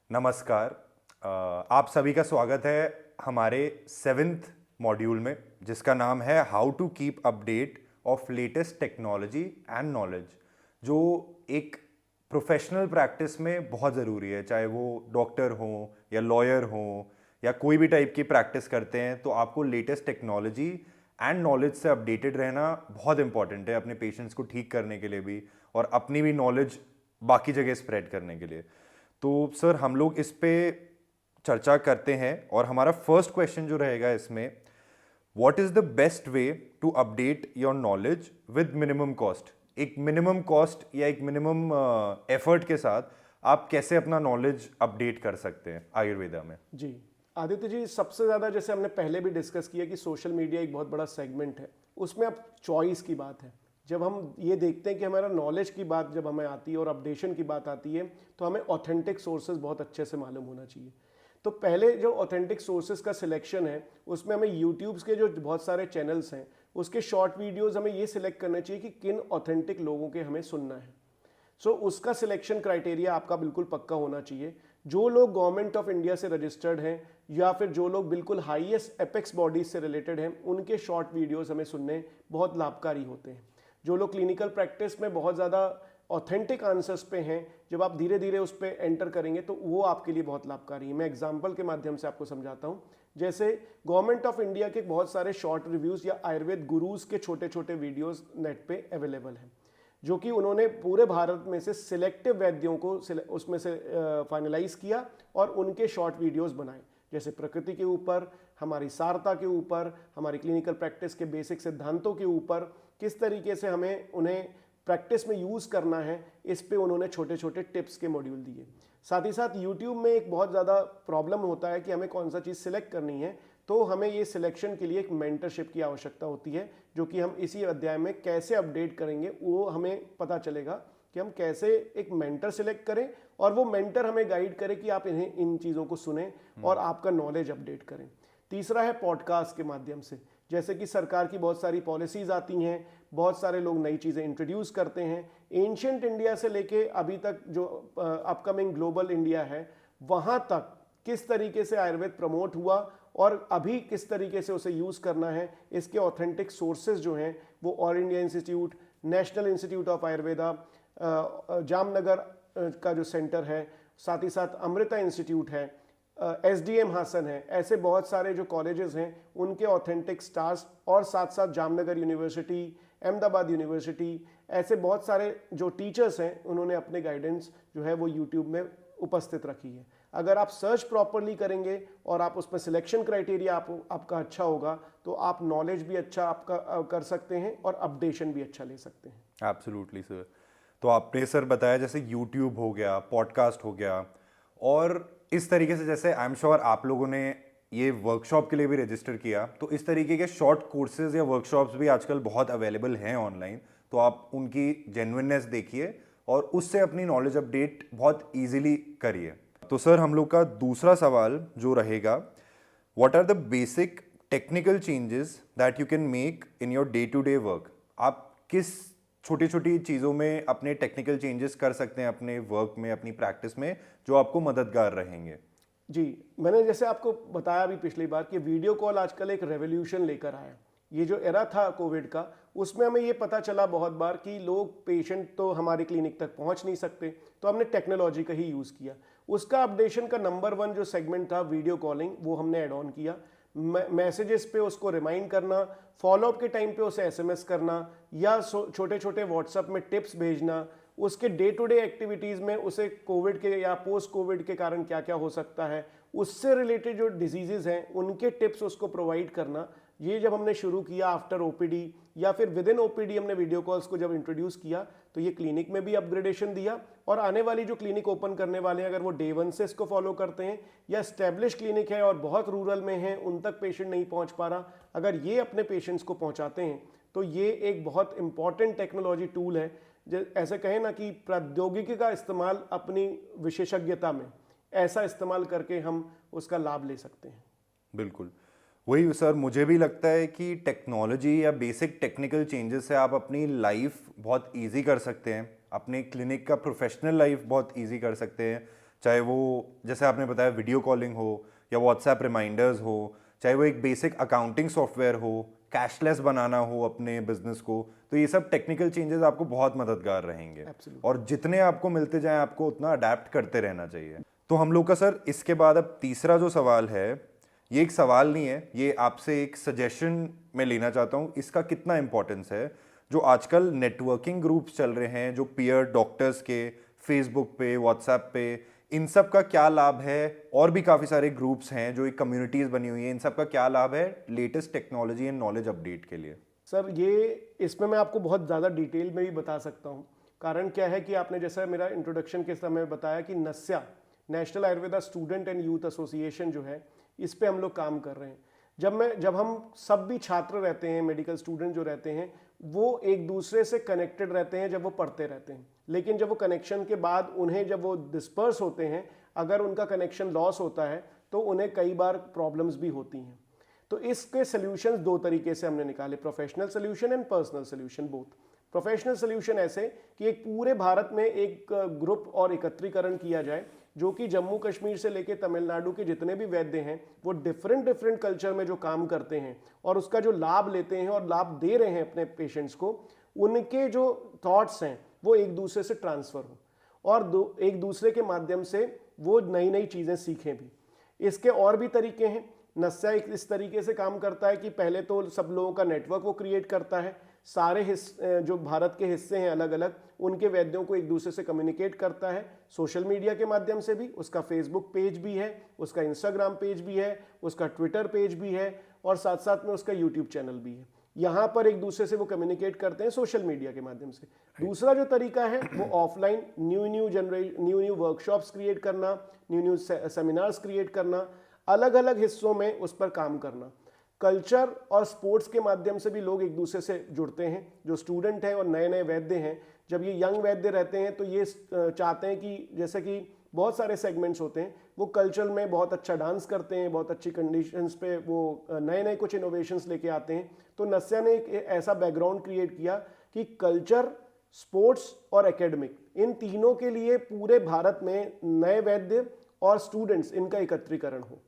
नमस्कार। आप सभी का स्वागत है हमारे 7th मॉड्यूल में, जिसका नाम है how to keep update of latest technology and knowledge, जो एक प्रोफेशनल प्रैक्टिस में बहुत ज़रूरी है। चाहे वो डॉक्टर हो या लॉयर हो या कोई भी टाइप की प्रैक्टिस करते हैं, तो आपको लेटेस्ट टेक्नोलॉजी एंड नॉलेज से अपडेटेड रहना बहुत इंपॉर्टेंट है, अपने पेशेंट्स को ठीक करने के लिए भी और अपनी भी नॉलेज बाकी जगह स्प्रेड करने के लिए। तो सर, हम लोग इस पे चर्चा करते हैं और हमारा फर्स्ट क्वेश्चन जो रहेगा इसमें, what is the best way to update your knowledge with minimum cost. एक मिनिमम कॉस्ट या एक मिनिमम एफर्ट के साथ आप कैसे अपना नॉलेज अपडेट कर सकते हैं आयुर्वेदा में। जी आदित्य जी, सबसे ज़्यादा जैसे हमने पहले भी डिस्कस किया कि सोशल मीडिया एक बहुत बड़ा सेगमेंट है, उसमें अब चॉइस की बात है। जब हम ये देखते हैं कि हमारा नॉलेज की बात जब हमें आती है और अपडेशन की बात आती है, तो हमें ऑथेंटिक सोर्सेज बहुत अच्छे से मालूम होना चाहिए। तो पहले जो ऑथेंटिक सोर्सेज का सिलेक्शन है, उसमें हमें यूट्यूब्स के जो बहुत सारे चैनल्स हैं, उसके शॉर्ट वीडियोज़ हमें ये सिलेक्ट करना चाहिए कि किन ऑथेंटिक लोगों के हमें सुनना है। उसका सिलेक्शन क्राइटेरिया आपका बिल्कुल पक्का होना चाहिए। जो लोग गवर्नमेंट ऑफ इंडिया से रजिस्टर्ड हैं या फिर जो लोग बिल्कुल हाईएस्ट एपेक्स बॉडीज से रिलेटेड हैं, उनके शॉर्ट वीडियोस हमें सुनने बहुत लाभकारी होते हैं। जो लोग क्लिनिकल प्रैक्टिस में बहुत ज़्यादा ऑथेंटिक आंसर्स पे हैं, जब आप धीरे धीरे उस पर एंटर करेंगे तो वो आपके लिए बहुत लाभकारी है। मैं एग्जाम्पल के माध्यम से आपको समझाता हूँ। जैसे गवर्नमेंट ऑफ इंडिया के बहुत सारे शॉर्ट रिव्यूज़ या आयुर्वेद गुरुज के छोटे छोटे वीडियोज़ नेट पे अवेलेबल हैं, जो कि उन्होंने पूरे भारत में से सिलेक्टिव वैद्यों को उसमें से फाइनलाइज किया और उनके शॉर्ट वीडियोस बनाए। जैसे प्रकृति के ऊपर, हमारी सारता के ऊपर, हमारी क्लिनिकल प्रैक्टिस के बेसिक सिद्धांतों के ऊपर, किस तरीके से हमें उन्हें प्रैक्टिस में यूज़ करना है, इस पे उन्होंने छोटे छोटे टिप्स के मॉड्यूल दिए। साथ ही साथ यूट्यूब में एक बहुत ज़्यादा प्रॉब्लम होता है कि हमें कौन सा चीज़ सिलेक्ट करनी है, तो हमें ये सिलेक्शन के लिए एक मेंटरशिप की आवश्यकता होती है, जो कि हम इसी अध्याय में कैसे अपडेट करेंगे वो हमें पता चलेगा कि हम कैसे एक मेंटर सिलेक्ट करें और वो मेंटर हमें गाइड करे कि आप इन्हें इन चीज़ों को सुने और आपका नॉलेज अपडेट करें। तीसरा है पॉडकास्ट के माध्यम से। जैसे कि सरकार की बहुत सारी पॉलिसीज़ आती हैं, बहुत सारे लोग नई चीज़ें इंट्रोड्यूस करते हैं। एंशिएंट इंडिया से लेके अभी तक जो अपकमिंग ग्लोबल इंडिया है, वहाँ तक किस तरीके से आयुर्वेद प्रमोट हुआ और अभी किस तरीके से उसे यूज़ करना है, इसके ऑथेंटिक सोर्सेज जो हैं वो all India institute, national institute of Ayurveda, Jamnagar का जो सेंटर है, साथ ही साथ अमृता इंस्टीट्यूट है, SDM हासन है, ऐसे बहुत सारे जो कॉलेजेस हैं उनके ऑथेंटिक स्टार्स, और साथ साथ जामनगर यूनिवर्सिटी, अहमदाबाद यूनिवर्सिटी, ऐसे बहुत सारे जो टीचर्स हैं उन्होंने अपने गाइडेंस जो है वो यूट्यूब में उपस्थित रखी है। अगर आप सर्च प्रॉपरली करेंगे और आप उसमें सिलेक्शन क्राइटेरिया आपका अच्छा होगा, तो आप नॉलेज भी अच्छा आपका कर सकते हैं और अपडेशन भी अच्छा ले सकते हैं। Absolutely sir. तो आपने सर बताया जैसे यूट्यूब हो गया, पॉडकास्ट हो गया, और इस तरीके से जैसे आई एम श्योर आप लोगों ने ये वर्कशॉप के लिए भी रजिस्टर किया, तो इस तरीके के शॉर्ट कोर्सेज या वर्कशॉप्स भी आजकल बहुत अवेलेबल हैं ऑनलाइन। तो आप उनकी जेन्युइननेस देखिए और उससे अपनी नॉलेज अपडेट बहुत ईजिली करिए। तो सर, हम लोग का दूसरा सवाल जो रहेगा, what are the basic technical changes that you can make in your day to day work. आप किस छोटी छोटी चीज़ों में अपने टेक्निकल चेंजेस कर सकते हैं अपने वर्क में, अपनी प्रैक्टिस में, जो आपको मददगार रहेंगे। जी, मैंने जैसे आपको बताया भी पिछली बार कि वीडियो कॉल आजकल एक रेवोल्यूशन लेकर आया। ये जो एरा था कोविड का, उसमें हमें ये पता चला बहुत बार कि लोग, पेशेंट तो हमारे क्लिनिक तक पहुंच नहीं सकते, तो हमने टेक्नोलॉजी का ही यूज़ किया। उसका अपडेशन का नंबर 1 जो सेगमेंट था वीडियो कॉलिंग, वो हमने ऐड ऑन किया। मैसेजेस पे उसको रिमाइंड करना, फॉलोअप के टाइम पे उसे SMS करना, या छोटे छोटे व्हाट्सएप में टिप्स भेजना, उसके डे टू डे एक्टिविटीज़ में उसे कोविड के या पोस्ट कोविड के कारण क्या क्या हो सकता है, उससे रिलेटेड जो डिजीजेज हैं उनके टिप्स उसको प्रोवाइड करना। ये जब हमने शुरू किया आफ्टर OPD या फिर विद इन OPD हमने वीडियो कॉल्स को जब इंट्रोड्यूस किया, तो ये क्लिनिक में भी अपग्रेडेशन दिया, और आने वाली जो क्लिनिक ओपन करने वाले हैं, अगर वो डे 1 से इसको फॉलो करते हैं, या एस्टेब्लिश क्लिनिक है और बहुत रूरल में है, उन तक पेशेंट नहीं पहुंच पा रहा, अगर ये अपने पेशेंट्स को पहुंचाते हैं, तो ये एक बहुत इंपॉर्टेंट टेक्नोलॉजी टूल है। ऐसे कहें ना कि प्रौद्योगिकी का इस्तेमाल अपनी विशेषज्ञता में ऐसा इस्तेमाल करके हम उसका लाभ ले सकते हैं। बिल्कुल वही सर, मुझे भी लगता है कि टेक्नोलॉजी या बेसिक टेक्निकल चेंजेस से आप अपनी लाइफ बहुत इजी कर सकते हैं, अपने क्लिनिक का प्रोफेशनल लाइफ बहुत इजी कर सकते हैं। चाहे वो जैसे आपने बताया वीडियो कॉलिंग हो या व्हाट्सएप रिमाइंडर्स हो, चाहे वो एक बेसिक अकाउंटिंग सॉफ्टवेयर हो, कैशलेस बनाना हो अपने बिजनेस को, तो ये सब टेक्निकल चेंजेस आपको बहुत मददगार रहेंगे। Absolutely. और जितने आपको मिलते जाएं आपको उतना अडेप्ट करते रहना चाहिए। तो हम लोग का सर इसके बाद अब तीसरा जो सवाल है, ये एक सवाल नहीं है, ये आपसे एक सजेशन मैं लेना चाहता हूँ, इसका कितना इंपॉर्टेंस है। जो आजकल नेटवर्किंग ग्रुप्स चल रहे हैं, जो पीयर डॉक्टर्स के फेसबुक पे, व्हाट्सएप पे, इन सब का क्या लाभ है, और भी काफ़ी सारे ग्रुप्स हैं जो एक कम्युनिटीज़ बनी हुई हैं, इन सब का क्या लाभ है latest technology and knowledge update के लिए? सर ये इसमें मैं आपको बहुत ज़्यादा डिटेल में भी बता सकता हूँ। कारण क्या है कि आपने जैसा मेरा इंट्रोडक्शन के समय बताया कि NASYA, national Ayurveda student and youth association जो है, इस पे हम लोग काम कर रहे हैं। जब हम सब भी छात्र रहते हैं, मेडिकल स्टूडेंट जो रहते हैं, वो एक दूसरे से कनेक्टेड रहते हैं जब वो पढ़ते रहते हैं। लेकिन जब वो कनेक्शन के बाद उन्हें जब वो डिस्पर्स होते हैं, अगर उनका कनेक्शन लॉस होता है तो उन्हें कई बार प्रॉब्लम्स भी होती हैं। तो इसके सॉल्यूशंस दो तरीके से हमने निकाले, professional solution and personal solution both. Professional solution ऐसे कि एक पूरे भारत में एक ग्रुप और एकत्रीकरण किया जाए जो कि जम्मू कश्मीर से लेकर तमिलनाडु के जितने भी वैद्य हैं वो डिफरेंट कल्चर में जो काम करते हैं और उसका जो लाभ लेते हैं और लाभ दे रहे हैं अपने पेशेंट्स को, उनके जो थॉट्स हैं वो एक दूसरे से ट्रांसफ़र हो और एक दूसरे के माध्यम से वो नई नई चीज़ें सीखें भी। इसके और भी तरीके हैं। नस्या एक इस तरीके से काम करता है कि पहले तो सब लोगों का नेटवर्क वो क्रिएट करता है, सारे जो भारत के हिस्से हैं अलग अलग, उनके वैद्यों को एक दूसरे से कम्युनिकेट करता है सोशल मीडिया के माध्यम से भी। उसका फेसबुक पेज भी है, उसका इंस्टाग्राम पेज भी है, उसका ट्विटर पेज भी है और साथ साथ में उसका यूट्यूब चैनल भी है। यहाँ पर एक दूसरे से वो कम्युनिकेट करते हैं सोशल मीडिया के माध्यम से। दूसरा जो तरीका है वो ऑफलाइन न्यू वर्कशॉप्स क्रिएट करना, न्यू सेमिनार्स क्रिएट करना, अलग अलग हिस्सों में उस पर काम करना। कल्चर और स्पोर्ट्स के माध्यम से भी लोग एक दूसरे से जुड़ते हैं। जो स्टूडेंट हैं और नए नए वैद्य हैं, जब ये यंग वैद्य रहते हैं तो ये चाहते हैं कि जैसे कि बहुत सारे सेगमेंट्स होते हैं, वो कल्चर में बहुत अच्छा डांस करते हैं, बहुत अच्छी कंडीशंस पे वो नए नए कुछ इनोवेशंस लेके आते हैं। तो नस्या ने एक ऐसा बैकग्राउंड क्रिएट किया कि कल्चर, स्पोर्ट्स और एकेडमिक, इन तीनों के लिए पूरे भारत में नए वैद्य और स्टूडेंट्स इनका एकत्रीकरण हो।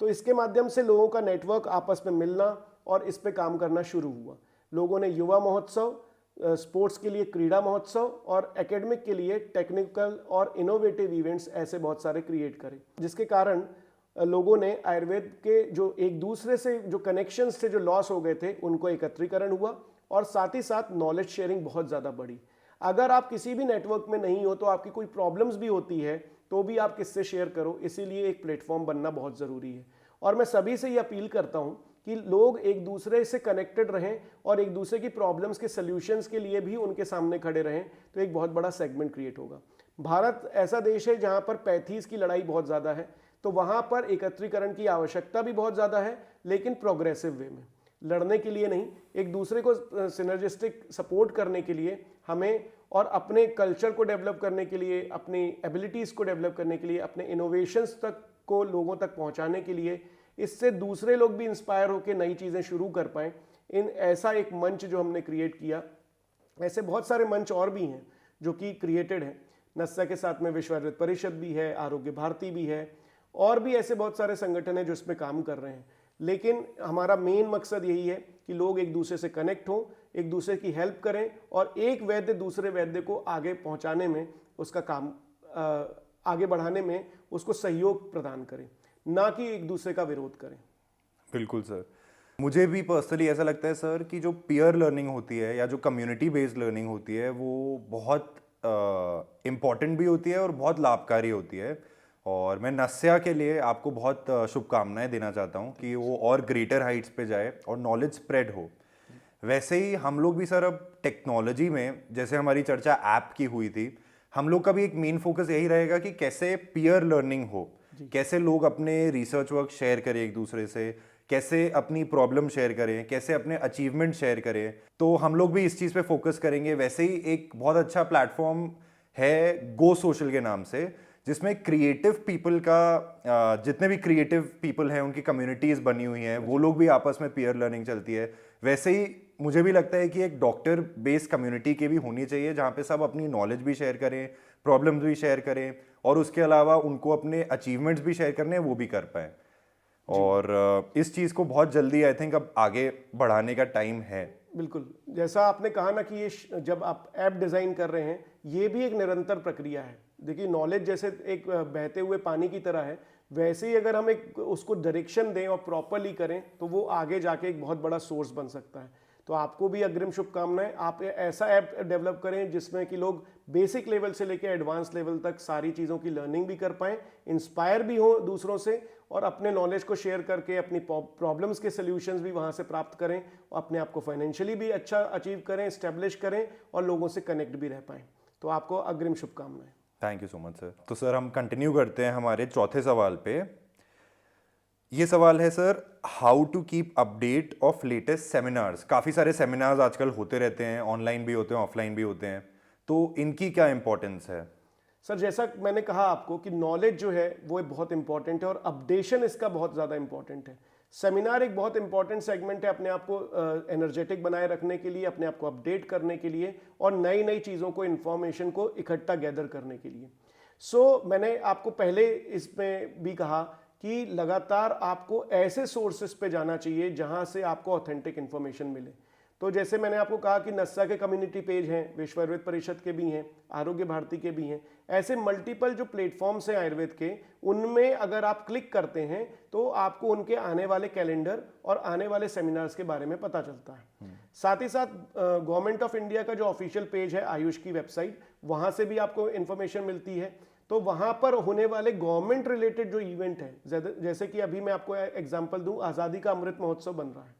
तो इसके माध्यम से लोगों का नेटवर्क आपस में मिलना और इस पे काम करना शुरू हुआ। लोगों ने युवा महोत्सव, स्पोर्ट्स के लिए क्रीड़ा महोत्सव और एकेडमिक के लिए टेक्निकल और इनोवेटिव इवेंट्स ऐसे बहुत सारे क्रिएट करे, जिसके कारण लोगों ने आयुर्वेद के जो एक दूसरे से जो कनेक्शंस थे जो लॉस हो गए थे, उनको एकत्रीकरण हुआ और साथ ही साथ नॉलेज शेयरिंग बहुत ज़्यादा बढ़ी। अगर आप किसी भी नेटवर्क में नहीं हो तो आपकी कोई प्रॉब्लम्स भी होती है तो भी आप किससे शेयर करो, इसीलिए एक प्लेटफॉर्म बनना बहुत ज़रूरी है। और मैं सभी से ये अपील करता हूँ कि लोग एक दूसरे से कनेक्टेड रहें और एक दूसरे की प्रॉब्लम्स के सल्यूशंस के लिए भी उनके सामने खड़े रहें, तो एक बहुत बड़ा सेगमेंट क्रिएट होगा। भारत ऐसा देश है जहाँ पर पैथीज की लड़ाई बहुत ज़्यादा है, तो वहाँ पर एकत्रीकरण की आवश्यकता भी बहुत ज़्यादा है, लेकिन प्रोग्रेसिव वे में, लड़ने के लिए नहीं, एक दूसरे को सिनर्जिस्टिक सपोर्ट करने के लिए हमें और अपने कल्चर को डेवलप करने के लिए, अपनी एबिलिटीज़ को डेवलप करने के लिए, अपने इनोवेशंस तक को लोगों तक पहुंचाने के लिए, इससे दूसरे लोग भी इंस्पायर होकर नई चीज़ें शुरू कर पाएँ, इन ऐसा एक मंच जो हमने क्रिएट किया। ऐसे बहुत सारे मंच और भी हैं जो कि क्रिएटेड हैं। नस्या के साथ में विश्व आयुर्वेद परिषद भी है, आरोग्य भारती भी है, और भी ऐसे बहुत सारे संगठन हैं जो इसमें काम कर रहे हैं। लेकिन हमारा मेन मकसद यही है कि लोग एक दूसरे से कनेक्ट हों, एक दूसरे की हेल्प करें और एक वैद्य दूसरे वैद्य को आगे पहुंचाने में, उसका काम आगे बढ़ाने में उसको सहयोग प्रदान करें, ना कि एक दूसरे का विरोध करें। बिल्कुल सर, मुझे भी पर्सनली ऐसा लगता है सर कि जो पीयर लर्निंग होती है या जो कम्युनिटी बेस्ड लर्निंग होती है वो बहुत इम्पॉर्टेंट भी होती है और बहुत लाभकारी होती है। और मैं नस्या के लिए आपको बहुत शुभकामनाएं देना चाहता हूं कि वो और ग्रेटर हाइट्स पे जाए और नॉलेज स्प्रेड हो। वैसे ही हम लोग भी सर अब टेक्नोलॉजी में, जैसे हमारी चर्चा ऐप की हुई थी, हम लोग का भी एक मेन फोकस यही रहेगा कि कैसे पीयर लर्निंग हो, कैसे लोग अपने रिसर्च वर्क शेयर करें एक दूसरे से, कैसे अपनी प्रॉब्लम शेयर करें, कैसे अपने अचीवमेंट शेयर करें। तो हम लोग भी इस चीज़ पे फोकस करेंगे। वैसे ही एक बहुत अच्छा प्लेटफॉर्म है गो सोशल के नाम से, जिसमें क्रिएटिव पीपल का जितने भी क्रिएटिव पीपल हैं उनकी कम्युनिटीज़ बनी हुई हैं, वो लोग भी आपस में पीयर लर्निंग चलती है। वैसे ही मुझे भी लगता है कि एक डॉक्टर बेस्ड कम्युनिटी की भी होनी चाहिए जहाँ पे सब अपनी नॉलेज भी शेयर करें, प्रॉब्लम्स भी शेयर करें और उसके अलावा उनको अपने अचीवमेंट्स भी शेयर करने हैं, वो भी कर पाएँ। और इस चीज़ को बहुत जल्दी आई थिंक अब आगे बढ़ाने का टाइम है। बिल्कुल, जैसा आपने कहा ना कि ये जब आप ऐप डिज़ाइन कर रहे हैं, ये भी एक निरंतर प्रक्रिया है। देखिए नॉलेज जैसे एक बहते हुए पानी की तरह है, वैसे ही अगर हम एक उसको डायरेक्शन दें और प्रॉपरली करें तो वो आगे जाके एक बहुत बड़ा सोर्स बन सकता है। तो आपको भी अग्रिम शुभकामनाएं। आप ऐसा ऐप डेवलप करें जिसमें कि लोग बेसिक लेवल से लेकर एडवांस लेवल तक सारी चीज़ों की लर्निंग भी कर पाएँ, इंस्पायर भी हो दूसरों से और अपने नॉलेज को शेयर करके अपनी प्रॉब्लम्स के सॉल्यूशंस भी वहाँ से प्राप्त करें, अपने आप को फाइनेंशियली भी अच्छा अचीव करें, इस्टेब्लिश करें और लोगों से कनेक्ट भी रह पाएँ। तो आपको अग्रिम शुभकामनाएं। Thank you so much sir. तो सर हम कंटिन्यू करते हैं हमारे चौथे सवाल पे। ये सवाल है sir, how to keep update of latest seminars. काफ़ी सारे सेमिनार्स आजकल होते रहते हैं, ऑनलाइन भी होते हैं, ऑफलाइन भी होते हैं, तो इनकी क्या इंपॉर्टेंस है? सर जैसा मैंने कहा आपको कि नॉलेज जो है वो बहुत इंपॉर्टेंट है और अपडेशन इसका बहुत ज़्यादा इंपॉर्टेंट है। सेमिनार एक बहुत इंपॉर्टेंट सेगमेंट है अपने आप को एनर्जेटिक बनाए रखने के लिए, अपने आप को अपडेट करने के लिए और नई नई चीज़ों को, इन्फॉर्मेशन को इकट्ठा गैदर करने के लिए। मैंने आपको पहले इसमें भी कहा कि लगातार आपको ऐसे सोर्सेस पे जाना चाहिए जहां से आपको ऑथेंटिक इन्फॉर्मेशन मिले। तो जैसे मैंने आपको कहा कि नस्सा के कम्युनिटी पेज हैं, विश्व आयुर्वेद परिषद के भी हैं, आरोग्य भारती के भी हैं, ऐसे मल्टीपल जो प्लेटफॉर्म्स हैं आयुर्वेद के, उनमें अगर आप क्लिक करते हैं तो आपको उनके आने वाले कैलेंडर और आने वाले सेमिनार्स के बारे में पता चलता है। साथ ही साथ गवर्नमेंट ऑफ इंडिया का जो ऑफिशियल पेज है आयुष की वेबसाइट, वहाँ से भी आपको इन्फॉर्मेशन मिलती है। तो वहाँ पर होने वाले गवर्नमेंट रिलेटेड जो इवेंट है, जैसे कि अभी मैं आपको एग्जांपल दूं, आज़ादी का अमृत महोत्सव बन रहा है।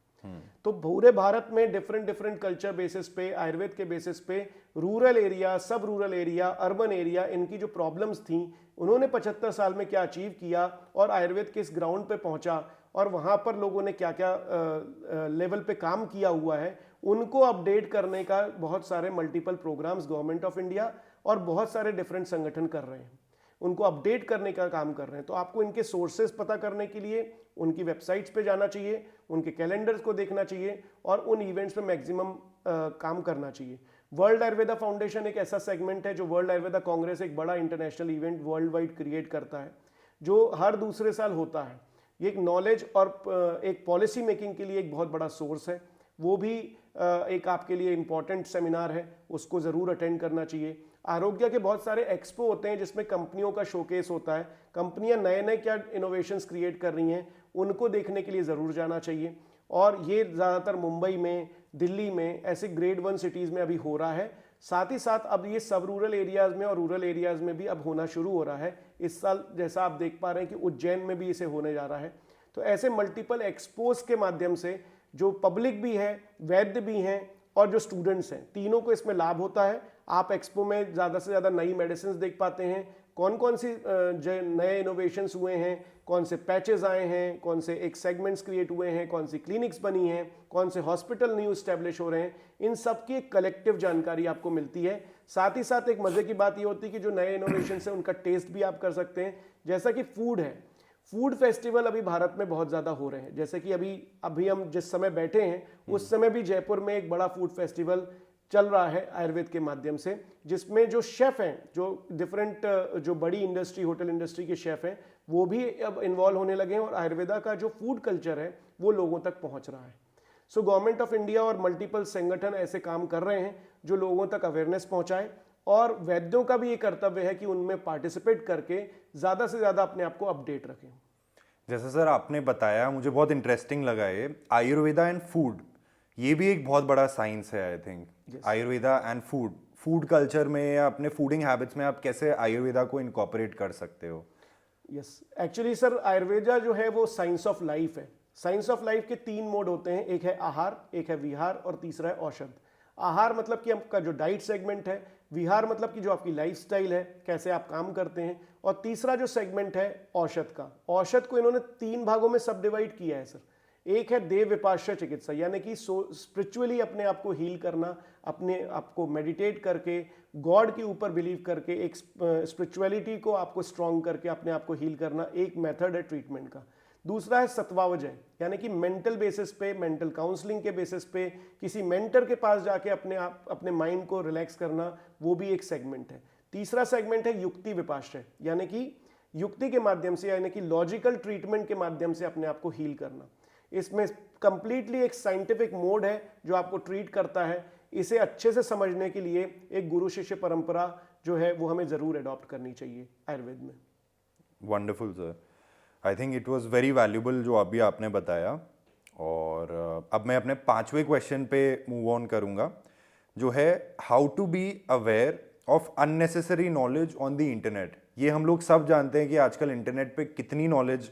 तो पूरे भारत में डिफरेंट कल्चर बेसिस पे, आयुर्वेद के बेसिस पे, रूरल एरिया, सब रूरल एरिया, अर्बन एरिया, इनकी जो प्रॉब्लम्स थी, उन्होंने 75 साल में क्या अचीव किया और आयुर्वेद किस ग्राउंड पे पहुंचा और वहाँ पर लोगों ने क्या क्या लेवल पे काम किया हुआ है, उनको अपडेट करने का बहुत सारे multiple programs government of India और बहुत सारे डिफरेंट संगठन कर रहे हैं, उनको अपडेट करने का काम कर रहे हैं। तो आपको इनके सोर्सेज पता करने के लिए उनकी वेबसाइट्स पे जाना चाहिए, उनके कैलेंडर्स को देखना चाहिए और उन इवेंट्स पे मैक्सिमम काम करना चाहिए। वर्ल्ड आयुर्वेदा फाउंडेशन एक ऐसा सेगमेंट है जो वर्ल्ड आयुर्वेदा कांग्रेस, एक बड़ा international event world wide create करता है जो हर दूसरे साल होता है। ये एक नॉलेज और एक पॉलिसी मेकिंग के लिए एक बहुत बड़ा सोर्स है। वो भी एक आपके लिए इम्पॉर्टेंट सेमिनार है, उसको ज़रूर अटेंड करना चाहिए। आरोग्य के बहुत सारे एक्सपो होते हैं जिसमें कंपनियों का शोकेस होता है, कंपनियां नए नए क्या इनोवेशंस क्रिएट कर रही हैं, उनको देखने के लिए ज़रूर जाना चाहिए। और ये ज़्यादातर मुंबई में, दिल्ली में, ऐसे ग्रेड 1 सिटीज़ में अभी हो रहा है। साथ ही साथ अब ये सब रूरल एरियाज़ में और रूरल एरियाज़ में भी अब होना शुरू हो रहा है। इस साल जैसा आप देख पा रहे हैं कि उज्जैन में भी इसे होने जा रहा है। तो ऐसे मल्टीपल एक्सपोज के माध्यम से जो पब्लिक भी है, वैद्य भी हैं और जो स्टूडेंट्स हैं, तीनों को इसमें लाभ होता है। आप एक्सपो में ज़्यादा से ज़्यादा नई मेडिसिन देख पाते हैं, कौन कौन सी नए इनोवेशंस हुए हैं, कौन से पैचेस आए हैं, कौन से एक सेगमेंट्स क्रिएट हुए हैं, कौन सी क्लिनिक्स बनी हैं, कौन से हॉस्पिटल न्यू इस्टेब्लिश हो रहे हैं, इन सब की एक कलेक्टिव जानकारी आपको मिलती है। साथ ही साथ एक मज़े की बात ये होती है कि जो नए इनोवेशंस हैं उनका टेस्ट भी आप कर सकते हैं। जैसा कि फूड है, फूड फेस्टिवल अभी भारत में बहुत ज़्यादा हो रहे हैं। जैसे कि अभी हम जिस समय बैठे हैं उस समय भी जयपुर में एक बड़ा फूड फेस्टिवल चल रहा है आयुर्वेद के माध्यम से, जिसमें जो शेफ़ हैं, जो डिफरेंट जो बड़ी इंडस्ट्री, होटल इंडस्ट्री के शेफ़ हैं, वो भी अब इन्वॉल्व होने लगे हैं और आयुर्वेदा का जो फूड कल्चर है वो लोगों तक पहुंच रहा है। गवर्नमेंट ऑफ इंडिया और मल्टीपल संगठन ऐसे काम कर रहे हैं जो लोगों तक अवेयरनेस पहुंचाए और वैद्यों का भी ये कर्तव्य है कि उनमें पार्टिसिपेट करके ज़्यादा से ज़्यादा अपने आप को अपडेट रखें। जैसे सर आपने बताया, मुझे बहुत इंटरेस्टिंग लगा ये आयुर्वेदा एंड फूड, ये भी एक बहुत बड़ा साइंस है I think. Ayurveda and food culture में या अपने फूडिंग हैबिट्स में आप कैसे आयुर्वेदा को इनकॉर्पोरेट कर सकते हो? यस, एक्चुअली सर आयुर्वेदा जो है वो साइंस ऑफ लाइफ है। साइंस ऑफ लाइफ के 3 मोड होते हैं, एक है आहार, एक है विहार और तीसरा है औषध। आहार मतलब कि आपका जो डाइट सेगमेंट है, विहार मतलब कि जो आपकी लाइफस्टाइल है, कैसे आप काम करते हैं, और तीसरा जो सेगमेंट है औषध का। औषध को इन्होंने 3 भागों में सब डिवाइड किया है सर। एक है देव विपाश्य चिकित्सा, यानी कि स्पिरिचुअली अपने आप को हील करना, अपने आप को मेडिटेट करके, गॉड के ऊपर बिलीव करके, एक स्पिरिचुअलिटी को आपको स्ट्रॉन्ग करके अपने आप को हील करना, एक मेथड है ट्रीटमेंट का। दूसरा है सत्वावजय, यानी कि मेंटल बेसिस पे, मेंटल काउंसलिंग के बेसिस पे किसी मेंटर के पास जाके अपने माइंड को रिलैक्स करना, वो भी एक सेगमेंट है। तीसरा सेगमेंट है युक्ति विपाश्रय, यानी कि युक्ति के माध्यम से, यानी कि लॉजिकल ट्रीटमेंट के माध्यम से अपने आप को हील करना। इसमें कंप्लीटली एक साइंटिफिक मोड है जो आपको ट्रीट करता है। इसे अच्छे से समझने के लिए एक गुरु शिष्य परंपरा जो है वो हमें जरूर अडॉप्ट करनी चाहिए आयुर्वेद में। Wonderful sir, I think it was very valuable जो अभी आपने बताया। और अब मैं अपने 5वें क्वेश्चन पे मूव ऑन करूंगा, जो है how to be aware of unnecessary knowledge on the internet. ये हम लोग सब जानते हैं कि आजकल इंटरनेट पे कितनी नॉलेज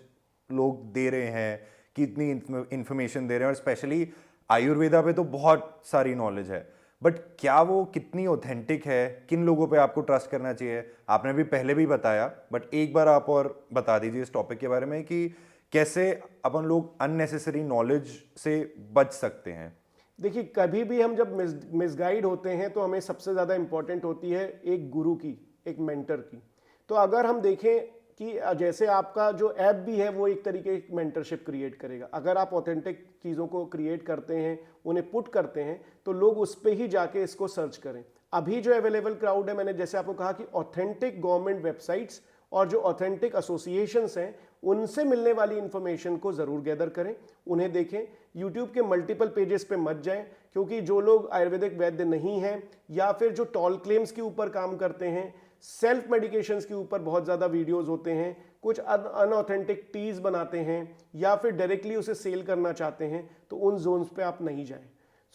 लोग दे रहे हैं, कितनी इंफॉर्मेशन दे रहे हैं, और स्पेशली आयुर्वेदा पे तो बहुत सारी नॉलेज है, बट क्या वो कितनी ऑथेंटिक है, किन लोगों पे आपको ट्रस्ट करना चाहिए? आपने भी पहले भी बताया, बट एक बार आप और बता दीजिए इस टॉपिक के बारे में कि कैसे अपन लोग अननेसेसरी नॉलेज से बच सकते हैं। देखिए, कभी भी हम जब मिसगाइड होते हैं तो हमें सबसे ज़्यादा इंपॉर्टेंट होती है एक गुरु की, एक मेंटर की। तो अगर हम देखें कि जैसे आपका जो ऐप भी है वो एक तरीके की मेंटरशिप क्रिएट करेगा। अगर आप ऑथेंटिक चीज़ों को क्रिएट करते हैं, उन्हें पुट करते हैं, तो लोग उस पर ही जाके इसको सर्च करें। अभी जो अवेलेबल क्राउड है, मैंने जैसे आपको कहा कि ऑथेंटिक गवर्नमेंट वेबसाइट्स और जो ऑथेंटिक एसोसिएशंस हैं उनसे मिलने वाली इंफॉर्मेशन को ज़रूर गैदर करें, उन्हें देखें। यूट्यूब के मल्टीपल पेजेस पे मत जाएं, क्योंकि जो लोग आयुर्वेदिक वैद्य नहीं हैं या फिर जो टॉल क्लेम्स के ऊपर काम करते हैं, सेल्फ मेडिकेशंस के ऊपर बहुत ज़्यादा वीडियोस होते हैं, कुछ अनऑथेंटिक टीज बनाते हैं या फिर डायरेक्टली उसे सेल करना चाहते हैं, तो उन जोन्स पे आप नहीं जाएं।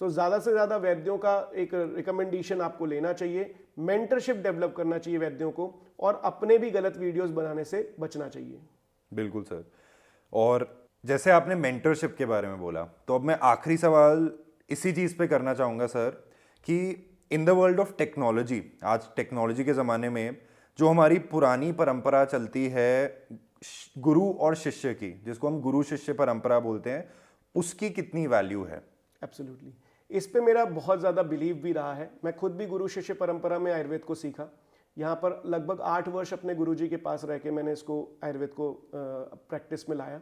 सो ज़्यादा से ज़्यादा वैद्यों का एक रिकमेंडेशन आपको लेना चाहिए, मेंटरशिप डेवलप करना चाहिए वैद्यों को, और अपने भी गलत वीडियोस बनाने से बचना चाहिए। बिल्कुल सर। और जैसे आपने मेंटरशिप के बारे में बोला, तो अब मैं आखिरी सवाल इसी चीज़ पे करना चाहूँगा सर, कि in the world of technology, आज टेक्नोलॉजी के ज़माने में जो हमारी पुरानी परंपरा चलती है गुरु और शिष्य की, जिसको हम गुरु शिष्य परंपरा बोलते हैं, उसकी कितनी वैल्यू है? एब्सोल्युटली, इस पे मेरा बहुत ज़्यादा बिलीव भी रहा है। मैं खुद भी गुरु शिष्य परंपरा में आयुर्वेद को सीखा। यहाँ पर लगभग 8 वर्ष अपने गुरुजी के पास रह के मैंने इसको आयुर्वेद को प्रैक्टिस में लाया।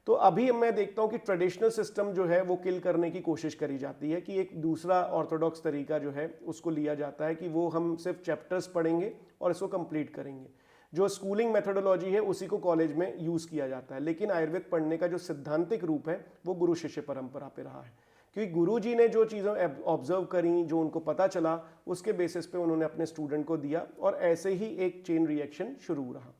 तो अभी मैं देखता हूँ कि ट्रेडिशनल सिस्टम जो है वो किल करने की कोशिश करी जाती है, कि एक दूसरा ऑर्थोडॉक्स तरीका जो है उसको लिया जाता है कि वो हम सिर्फ चैप्टर्स पढ़ेंगे और इसको कंप्लीट करेंगे। जो स्कूलिंग मेथोडोलॉजी है उसी को कॉलेज में यूज़ किया जाता है, लेकिन आयुर्वेद पढ़ने का जो सिद्धांतिक रूप है वो गुरु शिष्य परंपरा पे रहा है, क्योंकि गुरु जी ने जो चीज़ें ऑब्जर्व करी, जो उनको पता चला, उसके बेसिस पे उन्होंने अपने स्टूडेंट को दिया, और ऐसे ही एक चेन रिएक्शन शुरू रहा।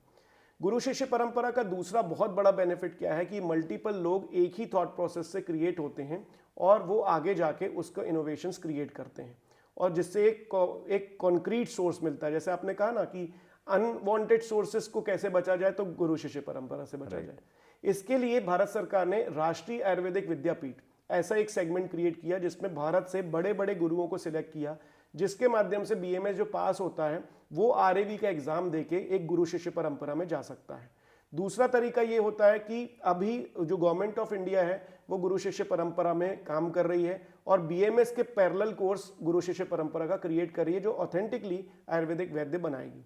गुरु शिष्य परंपरा का दूसरा बहुत बड़ा बेनिफिट क्या है कि मल्टीपल लोग एक ही थॉट प्रोसेस से क्रिएट होते हैं और वो आगे जाके उसको इनोवेशंस क्रिएट करते हैं, और जिससे एक कॉन्क्रीट सोर्स मिलता है। जैसे आपने कहा ना कि अनवांटेड सोर्सेस को कैसे बचा जाए, तो गुरु शिष्य परंपरा से बचा जाए। इसके लिए भारत सरकार ने राष्ट्रीय आयुर्वेदिक विद्यापीठ ऐसा एक सेगमेंट क्रिएट किया, जिसमें भारत से बड़े बड़े गुरुओं को सिलेक्ट किया, जिसके माध्यम से बीएमएस जो पास होता है वो आरएवी का एग्जाम देके एक गुरु शिष्य परंपरा में जा सकता है। दूसरा तरीका ये होता है कि अभी जो गवर्नमेंट ऑफ इंडिया है वो गुरु शिष्य परंपरा में काम कर रही है, और बीएमएस के पैरेलल कोर्स गुरु शिष्य परंपरा का क्रिएट कर रही है, जो ऑथेंटिकली आयुर्वेदिक वैद्य बनाएगी।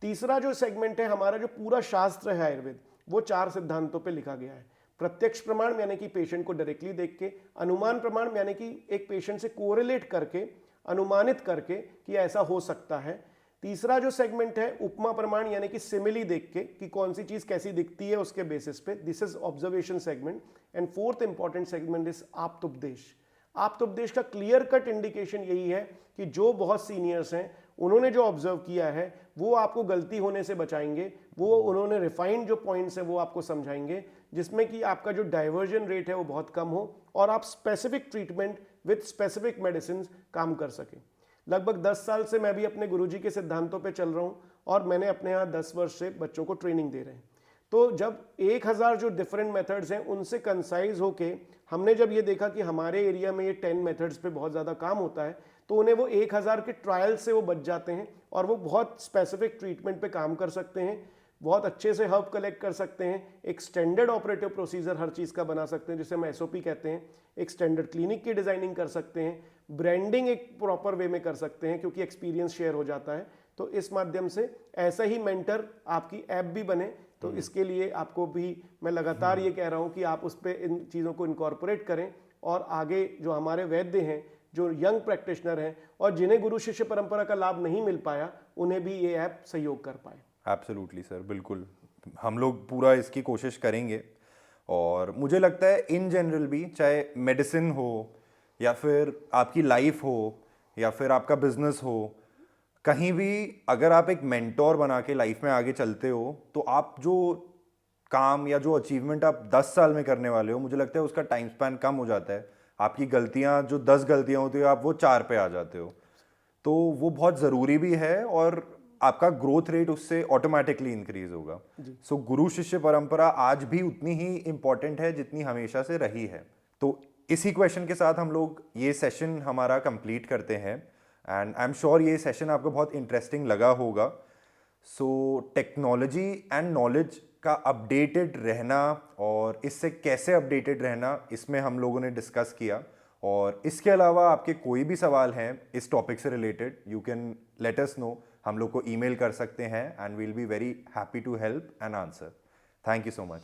तीसरा जो सेगमेंट है, हमारा जो पूरा शास्त्र है आयुर्वेद, वो 4 सिद्धांतों पर लिखा गया है। प्रत्यक्ष प्रमाण यानी कि पेशेंट को डायरेक्टली देख के, अनुमान प्रमाण यानी कि एक पेशेंट से कोरिलेट करके, अनुमानित करके कि ऐसा हो सकता है। तीसरा जो सेगमेंट है उपमा प्रमाण यानी कि सिमिली देख के कि कौन सी चीज कैसी दिखती है उसके बेसिस पे, this is observation segment. And fourth important segment is आप्तोपदेश। आप्तोपदेश का क्लियर कट इंडिकेशन यही है कि जो बहुत सीनियर्स हैं उन्होंने जो ऑब्जर्व किया है वो आपको गलती होने से बचाएंगे, वो उन्होंने रिफाइंड जो पॉइंट्स है वो आपको समझाएंगे, जिसमें कि आपका जो डाइवर्जन रेट है वो बहुत कम हो और आप specific treatment with specific medicine काम कर सकें। लगभग 10 साल से मैं भी अपने गुरुजी के सिद्धांतों पे चल रहा हूँ, और मैंने अपने यहाँ 10 वर्ष से बच्चों को ट्रेनिंग दे रहे हैं। तो जब 1000 जो डिफरेंट मेथड्स हैं उनसे कंसाइज होके हमने जब ये देखा कि हमारे एरिया में ये 10 मेथड्स पे बहुत ज़्यादा काम होता है, तो उन्हें वो 1000 के ट्रायल से वो बच जाते हैं और वो बहुत स्पेसिफिक ट्रीटमेंट पे काम कर सकते हैं, बहुत अच्छे से हर्ब कलेक्ट कर सकते हैं, एक स्टैंडर्ड ऑपरेटिव प्रोसीजर हर चीज़ का बना सकते हैं जिसे हम एसओपी कहते हैं, एक स्टैंडर्ड क्लिनिक की डिज़ाइनिंग कर सकते हैं, ब्रांडिंग एक प्रॉपर वे में कर सकते हैं क्योंकि एक्सपीरियंस शेयर हो जाता है। तो इस माध्यम से ऐसा ही मेंटर आपकी ऐप भी बने, तो इसके लिए आपको भी मैं लगातार ये कह रहा हूँ कि आप उस पर इन चीज़ों को इनकॉर्पोरेट करें और आगे जो हमारे वैद्य हैं जो यंग प्रैक्टिशनर हैं और जिन्हें गुरु शिष्य परंपरा का लाभ नहीं मिल पाया, उन्हें भी ये ऐप सहयोग कर पाए। एब्सोल्युटली सर, बिल्कुल हम लोग पूरा इसकी कोशिश करेंगे। और मुझे लगता है इन जनरल भी, चाहे मेडिसिन हो या फिर आपकी लाइफ हो या फिर आपका बिजनेस हो, कहीं भी अगर आप एक मेंटोर बना के लाइफ में आगे चलते हो तो आप जो काम या जो अचीवमेंट आप 10 साल में करने वाले हो, मुझे लगता है उसका टाइम स्पैन कम हो जाता है। आपकी गलतियां जो 10 गलतियां होती है, आप वो 4 पे आ जाते हो। तो वो बहुत ज़रूरी भी है और आपका ग्रोथ रेट उससे ऑटोमेटिकली इंक्रीज होगा। सो गुरु शिष्य परंपरा आज भी उतनी ही इंपॉर्टेंट है जितनी हमेशा से रही है। तो इसी क्वेश्चन के साथ हम लोग ये सेशन हमारा कंप्लीट करते हैं एंड आई एम श्योर ये सेशन आपको बहुत इंटरेस्टिंग लगा होगा। सो टेक्नोलॉजी एंड नॉलेज का अपडेटेड रहना और इससे कैसे अपडेटेड रहना, इसमें हम लोगों ने डिस्कस किया। और इसके अलावा आपके कोई भी सवाल हैं इस टॉपिक से related, you can let us know. हम लोग को ईमेल कर सकते हैं and we'll be very happy to help and answer. Thank you so much.